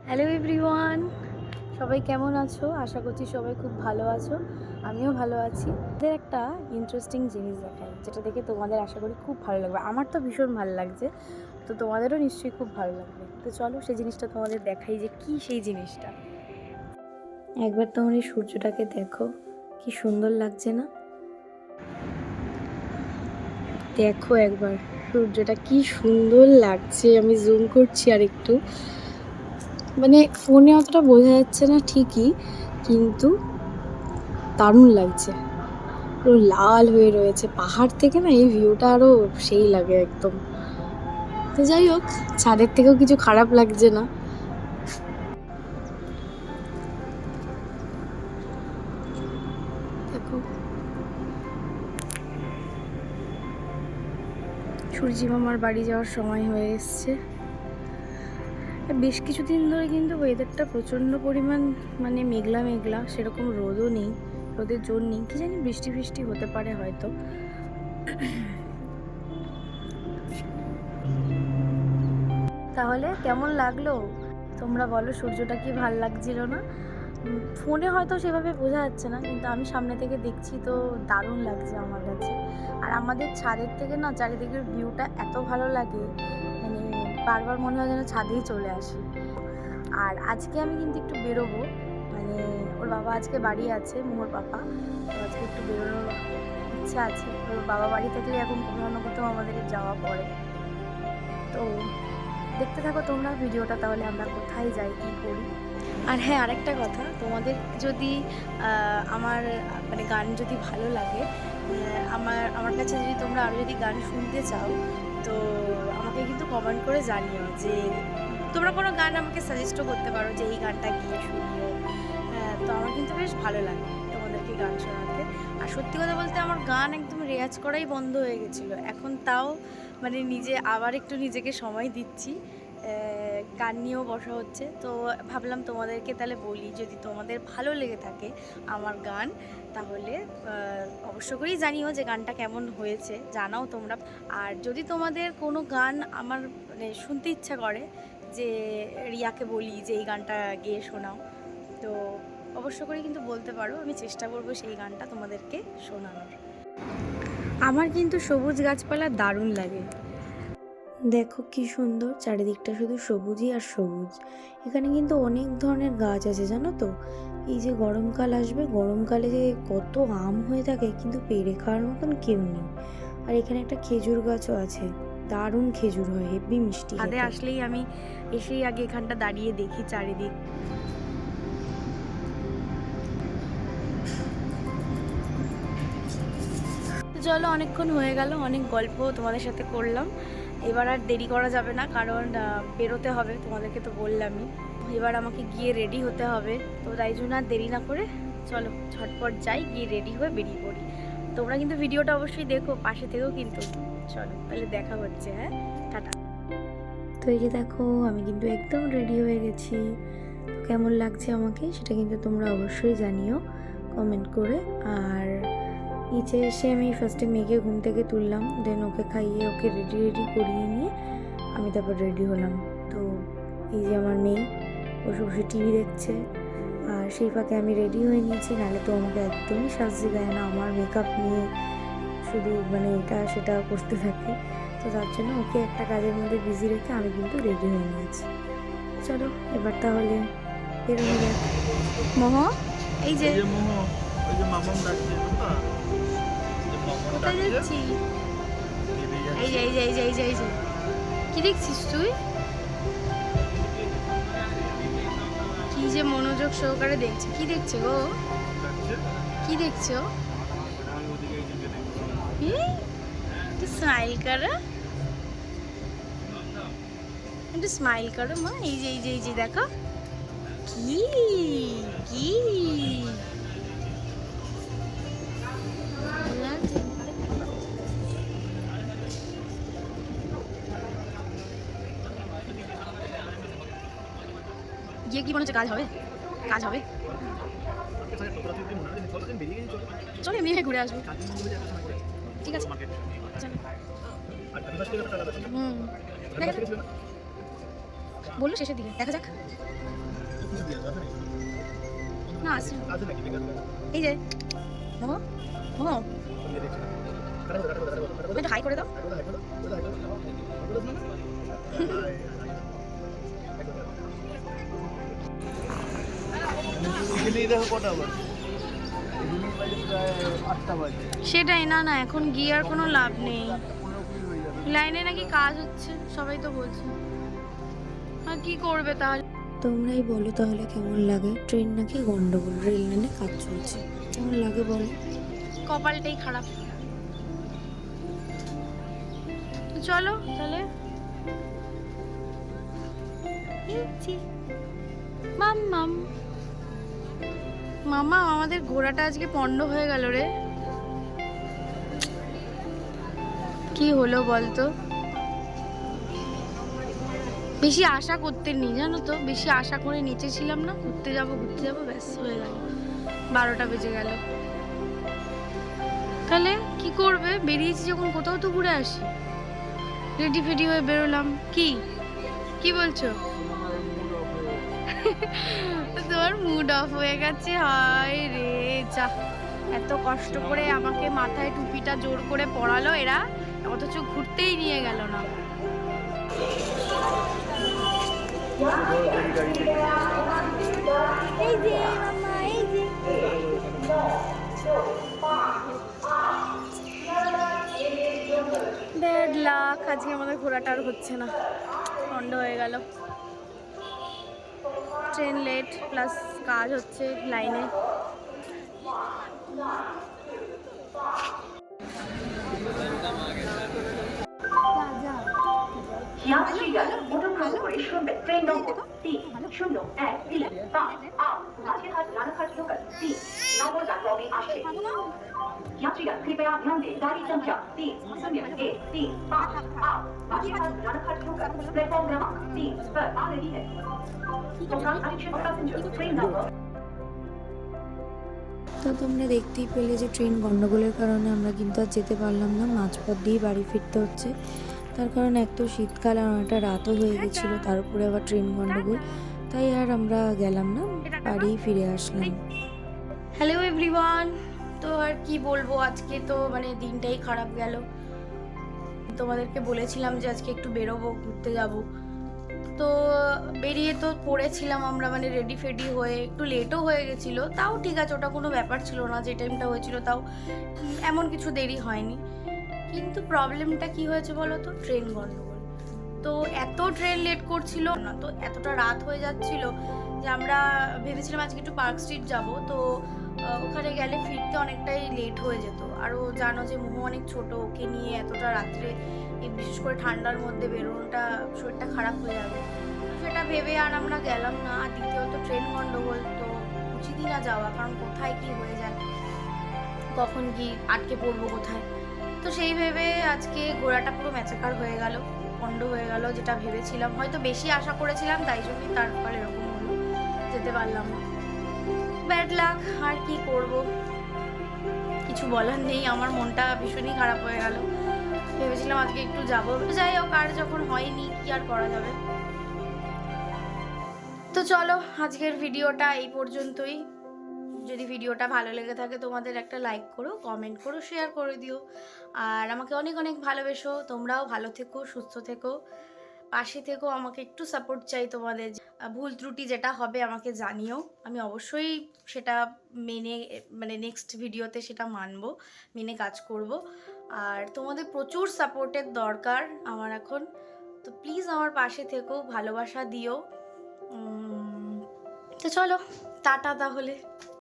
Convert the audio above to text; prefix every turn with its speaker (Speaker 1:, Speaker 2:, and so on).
Speaker 1: Hello everyone, সবাই কেমন আছো? আশা করছি সবাই খুব ভালো আছো। আমিও ভালো আছি। তোমাদের একটা ইন্টারেস্টিং জিনিস দেখাই, যেটা দেখে তোমাদের আশা করি খুব ভালো লাগবে। আমার তো ভীষণ ভালো লাগছে, তো তোমাদেরও নিশ্চয়ই খুব ভালো লাগবে। তো চলো সেই জিনিসটা তোমাদের দেখাই, যে কি সেই জিনিসটা। একবার তোমরা এই সূর্যটাকে দেখো, কি সুন্দর লাগছে না? দেখো একবার সূর্যটা কি সুন্দর লাগছে। আমি জুম করছি আর একটু, মানে ফোনে অতটা বোঝা যাচ্ছে না ঠিকই, কিন্তু দারুণ লাগছে। পুরো লাল হয়ে রয়েছে পাহাড় থেকে, না এই ভিউটা আরো সেই লাগে একদম। তো যাই হোক, ছাদের থেকেও কিছু খারাপ লাগছে না। দেখো সূর্যি মামার বাড়ি যাওয়ার সময় হয়ে এসছে। বেশ কিছুদিন ধরে কিন্তু ওয়েদারটা প্রচণ্ড পরিমাণ মানে মেঘলা মেঘলা, সেরকম রোদও নেই, রোদের জোর নেই। কি জানি বৃষ্টি ফৃষ্টি হতে পারে হয়তো। তাহলে কেমন লাগলো তোমরা বলো? সূর্যটা কি ভাল লাগছিল না? ফোনে হয়তো সেভাবে বোঝা যাচ্ছে না, কিন্তু আমি সামনে থেকে দেখছি তো দারুণ লাগছে আমার কাছে। আর আমাদের ছাদের থেকে না চারিদিকের ভিউটা এত ভালো লাগে, মানে বারবার মনে হয় যেন ছাদেই চলে আসি। আর আজকে আমি কিন্তু একটু বেরোবো, মানে ওর বাবা আজকে বাড়ি আছে, মোহর পাপা, তো আজকে একটু বেরোনোর ইচ্ছা আছে। ওর বাবা বাড়ি থাকলে এখন কোথাও না কোথাও আমাদের যাওয়া পড়ে। তো দেখতে থাকো তোমরা ভিডিওটা, তাহলে আমরা কোথায় যাই, কী করি। আর হ্যাঁ, আরেকটা কথা, তোমাদের যদি আমার মানে গান যদি ভালো লাগে, আমার কাছে যদি তোমরা আরও যদি গান শুনতে চাও, তো আমাকে কিন্তু কমেন্ট করে জানিও, যে তোমরা কোনো গান আমাকে সাজেস্টও করতে পারো, যে এই গানটা গিয়ে শুনবো। তো আমার কিন্তু বেশ ভালো লাগে তোমাদেরকে গান শোনাতে। আর সত্যি কথা বলতে, আমার গান একদম রেয়াজ করাই বন্ধ হয়ে গেছিলো, এখন তাও মানে নিজে আবার একটু নিজেকে সময় দিচ্ছি, গান নিয়েও বসা হচ্ছে। তো ভাবলাম তোমাদেরকে তাহলে বলি, যদি তোমাদের ভালো লেগে থাকে আমার গান, তাহলে অবশ্য করেই জানিও যে গানটা কেমন হয়েছে, জানাও তোমরা। আর যদি তোমাদের কোনো গান আমার মানে শুনতে ইচ্ছা করে, যে রিয়াকে বলি যে এই গানটা গেয়ে শোনাও, তো অবশ্য করে কিন্তু বলতে পারো, আমি চেষ্টা করব সেই গানটা তোমাদেরকে শোনানোর। আমার কিন্তু সবুজ গাছপালা দারুণ লাগে। দেখো কি সুন্দর, চারিদিকটা শুধু সবুজই আর সবুজ। এখানে কিন্তু অনেক ধরনের গাছ আছে, জানো তো? এই যে গরমকাল আসবে, গরমকালে যে কত আম হয়ে থাকে, কিন্তু পেড়ে খাওয়ার মতন কেউ নেই। আর এখানে একটা খেজুর গাছও আছে, দারুণ খেজুর হয়, হেব্বি মিষ্টি। ছাদে আসলেই আমি এসেই আগে এখানটা দাঁড়িয়ে দেখি চারিদিক। চলো, অনেকক্ষণ হয়ে গেল, অনেক গল্প তোমাদের সাথে করলাম। এবার আর দেরি করা যাবে না, কারণ বেরোতে হবে, তোমাদেরকে তো বললামই। এবার আমাকে গিয়ে রেডি হতে হবে, তো তাই জন্য আর দেরি না করে চলো ঝটপট যাই, গিয়ে রেডি হয়ে বেরিয়ে পড়ি। তোমরা কিন্তু ভিডিওটা অবশ্যই দেখো, পাশে থেকেও কিন্তু। চলো তাহলে দেখা হচ্ছে, হ্যাঁ, টাটা। তো এই যে দেখো, আমি কিন্তু একদম রেডি হয়ে গেছি। কেমন লাগছে আমাকে সেটা কিন্তু তোমরা অবশ্যই জানিও কমেন্ট করে। আর নিচে এসে আমি ফার্স্টে মেয়েকে ঘুম থেকে তুললাম, দেন ওকে খাইয়ে ওকে রেডি করিয়ে নিয়ে আমি তারপর রেডি হলাম। তো এই যে আমার মেয়ে বসে বসে টিভি দেখছে, আর সেই ফাঁকে আমি রেডি হয়ে নিয়েছি, নাহলে তো আমাকে একদমই সাজতে দেয় না, আমার মেকআপ নিয়ে শুধু মানে এটা সেটা করতে থাকে। তো তার জন্য ওকে একটা কাজের মধ্যে বিজি রেখে আমি কিন্তু রেডি হয়ে নিয়েছি। চলো এবার তাহলে বেরোনো যাক। মোহ, এই যে কোথায় যাচ্ছি? এই যে এই যে এই যে এই যে এই যে কি দেখছিস তুই? কি যে মনোযোগ সহকারে দেখছে, কি দেখছে গো? কি দেখছো? একটু স্মাইল করো, একটু স্মাইল করো মা। এই যে এই যে এই যে দেখো, কি কি গিয়ে কি মনে হচ্ছে কাজ হবে? কাজ হবে, চলো এমনি ঘুরে আসবো। ঠিক আছে, হুম, বললো শেষের দিকে দেখা যাক। না আসছে এই যে মামা মামা একটু হাই করে দাও। সেটাই, না না এখন গিয়ে আর কোনো লাভ নেই, লাইনে নাকি কাজ হচ্ছে সবাই তো বলছে, আর কি করবে তাহলে।
Speaker 2: তোমরাই বলো তাহলে কেমন লাগে, ট্রেন নাকি গন্ডগোল, রেল লাইনে কাজ চলছে, কেমন লাগে বলো।
Speaker 1: কপালটাই খারাপ। তো চলো তাহলে। মাম্মাম মামা আমাদের ঘোড়াটা আজকে পণ্ড হয়ে গেল রে, কি হলো বলতো। বেশি আশা করতে নেই জানো তো, বেশি আশা করে নিচে ছিলাম না, ঘুরতে যাবো ব্যাস হয়ে গেল, 12টা বেজে গেল। তাহলে কি করবে, বেরিয়েছি যখন কোথাও তো ঘুরে আসি। রেডি ফেডি হয়ে বেরোলাম, কি কি বলছো? তোমার মুড অফ হয়ে গেছে, হায় রে যা, এত কষ্ট করে আমাকে মাথায় টুপিটা জোর করে পরালো এরা, অথচ ঘুরতেই নিয়ে গেল না। এই যে মামা, এই যে ব্যাড লাক, আজকে আমাদের ঘোরাটা আর হচ্ছে না, বন্ধ হয়ে গেল। ট্রেন লেট প্লাস কাজ হচ্ছে লাইনে।
Speaker 3: যাত্রীগণ অনুগ্রহ করে শুনবেন ট্রেন নম্বর 30115 মাঝেরহাট রানাঘাট লোকাল 3 নম্বর প্ল্যাটফর্মে আসছে। यात्रीगण कृपया ध्यान दें, गाड़ी संख्या 301358 माझेरहाट रानाघाट लोकल प्लेटफॉर्म क्रमांक 3 पर आ रही है। Total attention passenger train number.
Speaker 2: তো তোমরা দেখতেই পেলে যে ট্রেন গন্ডগোলের কারণে আমরা কিন্তু আর যেতে পারলাম না, মাঝপথ দিয়ে বাড়ি ফিরতে হচ্ছে। তার কারণ এক তো শীতকাল আর অনেকটা রাতও হয়ে গেছিলো, তার উপরে আবার ট্রেন গন্ডগোল, তাই আর আমরা গেলাম না, বাড়ি ফিরে আসলাম।
Speaker 1: হ্যালো এভরিওয়ান, তো আর কি বলবো, আজকে তো মানে দিনটাই খারাপ গেল। তোমাদেরকে বলেছিলাম যে আজকে একটু বেরোবো, ঘুরতে যাব, তো বেরিয়ে তো পড়েছিলাম আমরা, মানে রেডি ফেডি হয়ে, একটু লেটও হয়ে গেছিলো, তাও ঠিক আছে, ওটা কোনো ব্যাপার ছিল না, যে টাইমটা হয়েছিল তাও এমন কিছু দেরি হয়নি। কিন্তু প্রবলেমটা কি হয়েছে বলো তো, ট্রেন গন্ডগোল। তো এত ট্রেন লেট করছিল না, তো এতটা রাত হয়ে যাচ্ছিল যে আমরা ভেবেছিলাম আজকে একটু পার্ক স্ট্রিট যাব, তো ওখানে গেলে ফিরতে অনেকটাই লেট হয়ে যেত। আরও জানো যে মোমো অনেক ছোট, ওকে নিয়ে এতটা রাত্রে, এই বিশেষ করে ঠান্ডার মধ্যে বেরোনোটা, শরীরটা খারাপ হয়ে যাবে, তো সেটা ভেবে আর আমরা গেলাম না। আর দ্বিতীয়ত ট্রেন গন্ডগোল, তো উচিতই না যাওয়া, কারণ কোথায় কি হয়ে যায়, কখন কি আটকে পড়বো কোথায়। তো সেই ভেবে আজকে ঘোরাটা পুরো ম্যাচাকার হয়ে গেল, পণ্ড হয়ে গেল। যেটা ভেবেছিলাম, হয়তো বেশি আশা করেছিলাম, তাই জন্যই তার ফলে এরকম হলো, যেতে পারলাম না। ব্যাড লাক, আর কি করব, কিছু বলার নেই। আমার মনটা ভীষণই খারাপ হয়ে গেল, ভেবেছিলাম আজকে একটু যাবো, যাই হোক, আর যখন হয়নি কি আর করা যাবে। তো চলো আজকের ভিডিওটা এই পর্যন্তই। যদি ভিডিওটা ভালো লেগে থাকে তোমাদের একটা লাইক করো, কমেন্ট করো, শেয়ার করে দিও, আর আমাকে অনেক অনেক ভালোবেসো। তোমরাও ভালো থেকো, সুস্থ থেকো, পাশে থেকো, আমাকে একটু সাপোর্ট চাই তোমাদের। ভুল ত্রুটি যেটা হবে আমাকে জানিও, আমি অবশ্যই সেটা মেনে, মানে নেক্সট ভিডিওতে সেটা মানবো, মেনে কাজ করব। আর তোমাদের প্রচুর সাপোর্টের দরকার আমার এখন, তো প্লিজ আমার পাশে থেকো, ভালোবাসা দিও। তো চলো টাটা তাহলে।